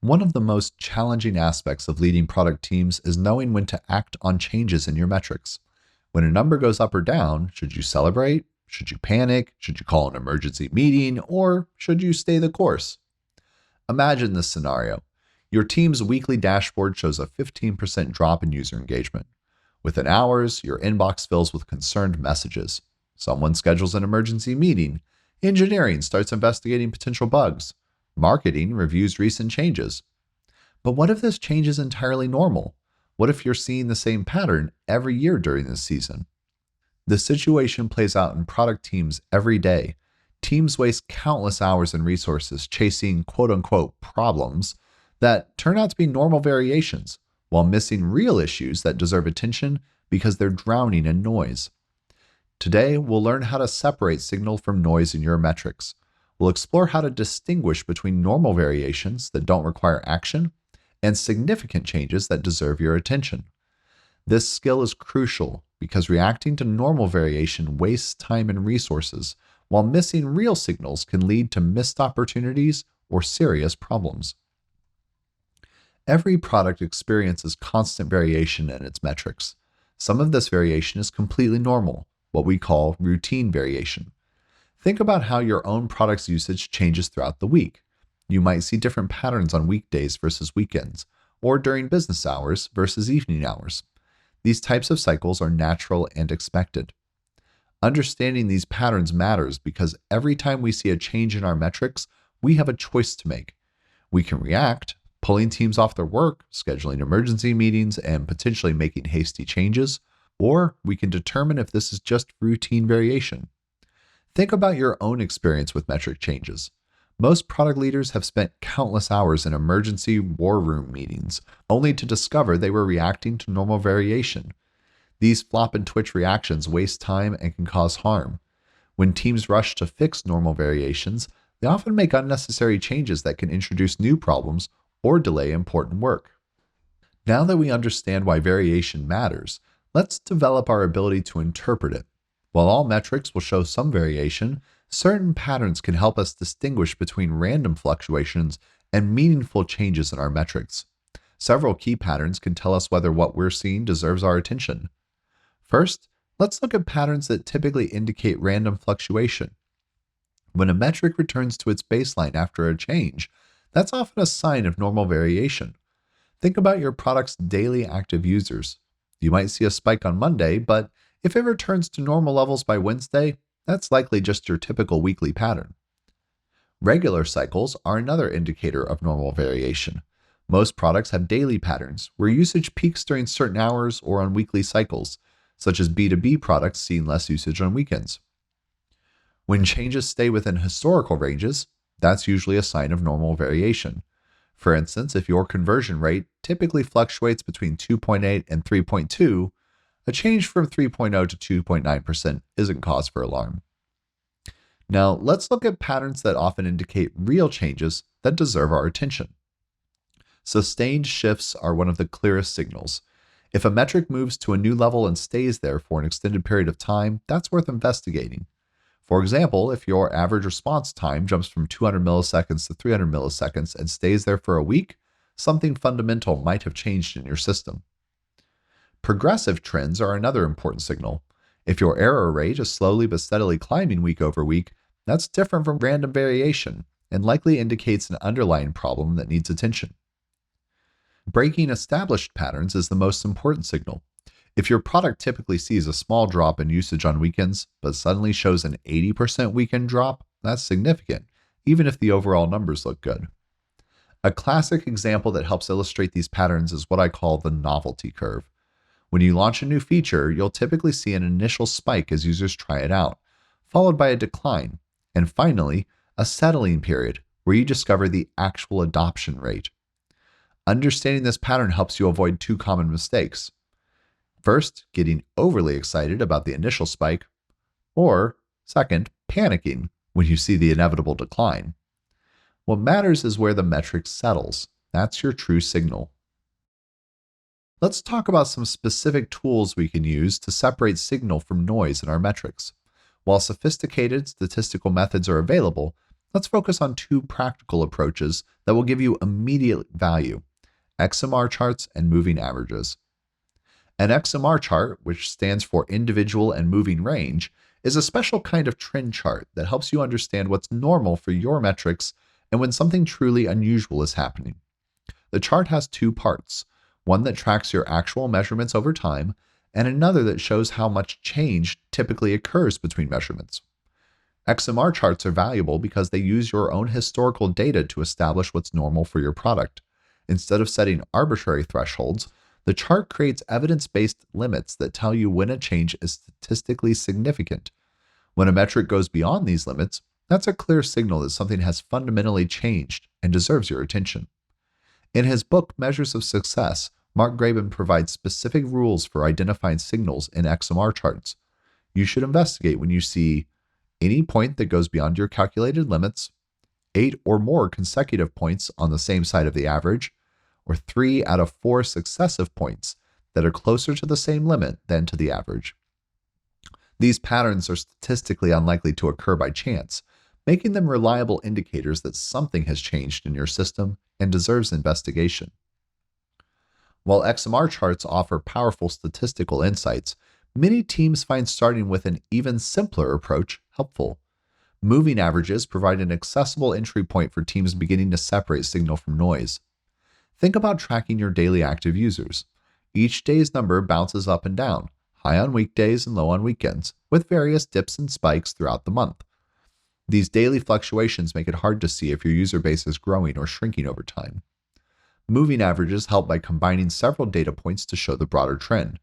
One of the most challenging aspects of leading product teams is knowing when to act on changes in your metrics. When a number goes up or down, should you celebrate? Should you panic? Should you call an emergency meeting? Or should you stay the course? Imagine this scenario. Your team's weekly dashboard shows a 15% drop in user engagement. Within hours, your inbox fills with concerned messages. Someone schedules an emergency meeting. Engineering starts investigating potential bugs. Marketing reviews recent changes. But what if this change is entirely normal? What if you're seeing the same pattern every year during this season? The situation plays out in product teams every day. Teams waste countless hours and resources chasing quote-unquote problems that turn out to be normal variations, while missing real issues that deserve attention because they're drowning in noise. Today, we'll learn how to separate signal from noise in your metrics. We'll explore how to distinguish between normal variations that don't require action and significant changes that deserve your attention. This skill is crucial because reacting to normal variation wastes time and resources, while missing real signals can lead to missed opportunities or serious problems. Every product experiences constant variation in its metrics. Some of this variation is completely normal, what we call routine variation. Think about how your own product's usage changes throughout the week. You might see different patterns on weekdays versus weekends, or during business hours versus evening hours. These types of cycles are natural and expected. Understanding these patterns matters because every time we see a change in our metrics, we have a choice to make. We can react, pulling teams off their work, scheduling emergency meetings, and potentially making hasty changes, or we can determine if this is just routine variation. Think about your own experience with metric changes. Most product leaders have spent countless hours in emergency war room meetings, only to discover they were reacting to normal variation. These flop and twitch reactions waste time and can cause harm. When teams rush to fix normal variations, they often make unnecessary changes that can introduce new problems or delay important work. Now that we understand why variation matters, let's develop our ability to interpret it. While all metrics will show some variation, certain patterns can help us distinguish between random fluctuations and meaningful changes in our metrics. Several key patterns can tell us whether what we're seeing deserves our attention. First, let's look at patterns that typically indicate random fluctuation. When a metric returns to its baseline after a change, that's often a sign of normal variation. Think about your product's daily active users. You might see a spike on Monday, but if it returns to normal levels by Wednesday, that's likely just your typical weekly pattern. Regular cycles are another indicator of normal variation. Most products have daily patterns where usage peaks during certain hours or on weekly cycles, such as B2B products seeing less usage on weekends. When changes stay within historical ranges, that's usually a sign of normal variation. For instance, if your conversion rate typically fluctuates between 2.8 and 3.2, a change from 3.0 to 2.9% isn't cause for alarm. Now, let's look at patterns that often indicate real changes that deserve our attention. Sustained shifts are one of the clearest signals. If a metric moves to a new level and stays there for an extended period of time, that's worth investigating. For example, if your average response time jumps from 200 milliseconds to 300 milliseconds and stays there for a week, something fundamental might have changed in your system. Progressive trends are another important signal. If your error rate is slowly but steadily climbing week over week, that's different from random variation and likely indicates an underlying problem that needs attention. Breaking established patterns is the most important signal. If your product typically sees a small drop in usage on weekends, but suddenly shows an 80% weekend drop, that's significant, even if the overall numbers look good. A classic example that helps illustrate these patterns is what I call the novelty curve. When you launch a new feature, you'll typically see an initial spike as users try it out, followed by a decline, and finally, a settling period where you discover the actual adoption rate. Understanding this pattern helps you avoid two common mistakes. First, getting overly excited about the initial spike, or second, panicking when you see the inevitable decline. What matters is where the metric settles. That's your true signal. Let's talk about some specific tools we can use to separate signal from noise in our metrics. While sophisticated statistical methods are available, Let's focus on two practical approaches that will give you immediate value: XMR charts and moving averages. An XMR chart, which stands for individual and moving range, is a special kind of trend chart that helps you understand what's normal for your metrics and when something truly unusual is happening. The chart has two parts: one that tracks your actual measurements over time, and another that shows how much change typically occurs between measurements. XMR charts are valuable because they use your own historical data to establish what's normal for your product. Instead of setting arbitrary thresholds, the chart creates evidence-based limits that tell you when a change is statistically significant. When a metric goes beyond these limits, that's a clear signal that something has fundamentally changed and deserves your attention. In his book, Measures of Success, Mark Graban provides specific rules for identifying signals in XMR charts. You should investigate when you see any point that goes beyond your calculated limits, 8 or more consecutive points on the same side of the average, or 3 out of 4 successive points that are closer to the same limit than to the average. These patterns are statistically unlikely to occur by chance, making them reliable indicators that something has changed in your system and deserves investigation. While XMR charts offer powerful statistical insights, many teams find starting with an even simpler approach helpful. Moving averages provide an accessible entry point for teams beginning to separate signal from noise. Think about tracking your daily active users. Each day's number bounces up and down, high on weekdays and low on weekends, with various dips and spikes throughout the month. These daily fluctuations make it hard to see if your user base is growing or shrinking over time. Moving averages help by combining several data points to show the broader trend.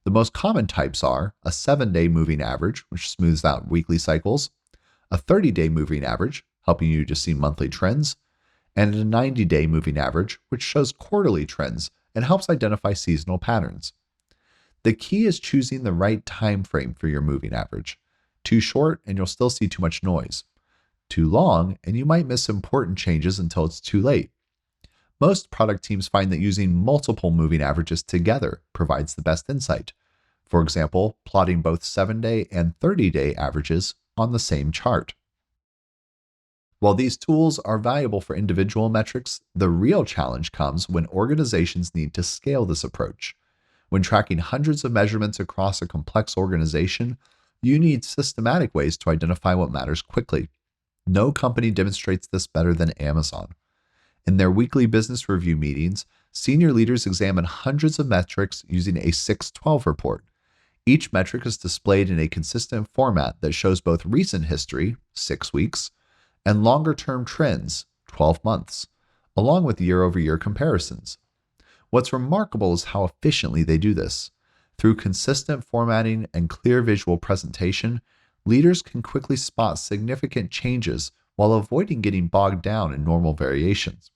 The most common types are a 7-day moving average, which smooths out weekly cycles, a 30-day moving average, helping you to see monthly trends, and a 90-day moving average, which shows quarterly trends and helps identify seasonal patterns. The key is choosing the right time frame for your moving average. Too short and you'll still see too much noise. Too long and you might miss important changes until it's too late. Most product teams find that using multiple moving averages together provides the best insight. For example, plotting both 7-day and 30-day averages on the same chart. While these tools are valuable for individual metrics, the real challenge comes when organizations need to scale this approach. When tracking hundreds of measurements across a complex organization, you need systematic ways to identify what matters quickly. No company demonstrates this better than Amazon. In their weekly business review meetings, senior leaders examine hundreds of metrics using a 612 report. Each metric is displayed in a consistent format that shows both recent history, 6 weeks, and longer-term trends, 12 months, along with year-over-year comparisons. What's remarkable is how efficiently they do this. Through consistent formatting and clear visual presentation, leaders can quickly spot significant changes while avoiding getting bogged down in normal variations.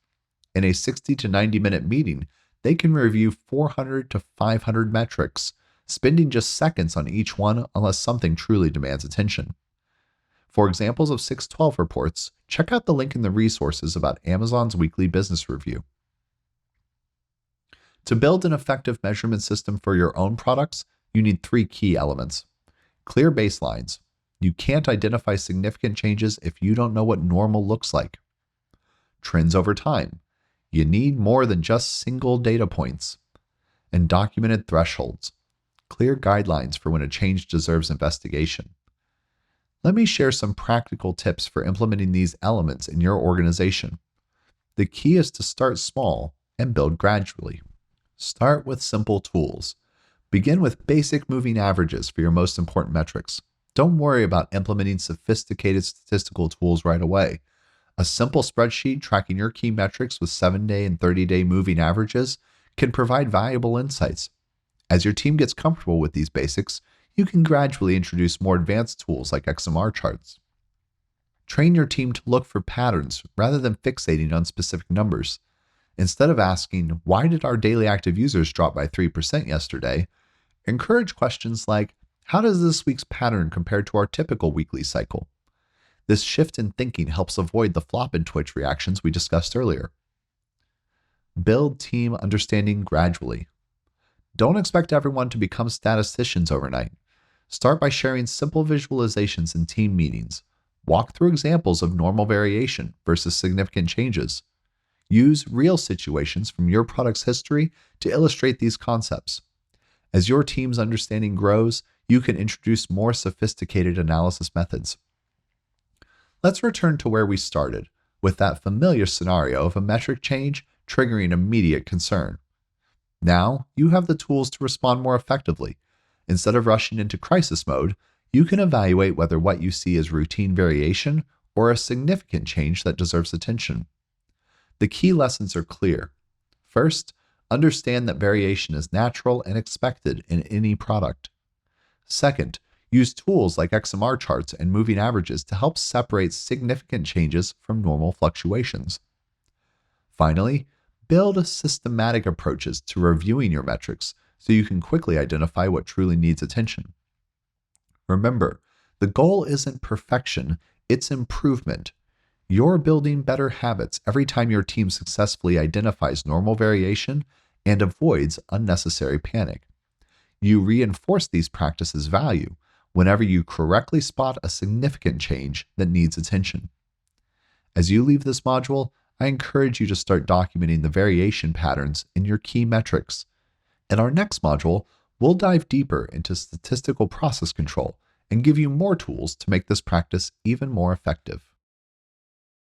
In a 60 to 90-minute meeting, they can review 400 to 500 metrics, spending just seconds on each one unless something truly demands attention. For examples of 612 reports, check out the link in the resources about Amazon's weekly business review. To build an effective measurement system for your own products, you need 3 key elements. Clear baselines. You can't identify significant changes if you don't know what normal looks like. Trends over time. You need more than just single data points. And documented thresholds. Clear guidelines for when a change deserves investigation. Let me share some practical tips for implementing these elements in your organization. The key is to start small and build gradually. Start with simple tools. Begin with basic moving averages for your most important metrics. Don't worry about implementing sophisticated statistical tools right away. A simple spreadsheet tracking your key metrics with 7-day and 30-day moving averages can provide valuable insights. As your team gets comfortable with these basics, you can gradually introduce more advanced tools like XMR charts. Train your team to look for patterns rather than fixating on specific numbers. Instead of asking, why did our daily active users drop by 3% yesterday? Encourage questions like, how does this week's pattern compare to our typical weekly cycle? This shift in thinking helps avoid the flop and twitch reactions we discussed earlier. Build team understanding gradually. Don't expect everyone to become statisticians overnight. Start by sharing simple visualizations in team meetings. Walk through examples of normal variation versus significant changes. Use real situations from your product's history to illustrate these concepts. As your team's understanding grows, you can introduce more sophisticated analysis methods. Let's return to where we started, with that familiar scenario of a metric change triggering immediate concern. Now, you have the tools to respond more effectively. Instead of rushing into crisis mode, you can evaluate whether what you see is routine variation or a significant change that deserves attention. The key lessons are clear. First, understand that variation is natural and expected in any product. Second, use tools like XMR charts and moving averages to help separate significant changes from normal fluctuations. Finally, build systematic approaches to reviewing your metrics so you can quickly identify what truly needs attention. Remember, the goal isn't perfection, it's improvement. You're building better habits every time your team successfully identifies normal variation and avoids unnecessary panic. You reinforce these practices' value whenever you correctly spot a significant change that needs attention. As you leave this module, I encourage you to start documenting the variation patterns in your key metrics. In our next module, we'll dive deeper into statistical process control and give you more tools to make this practice even more effective.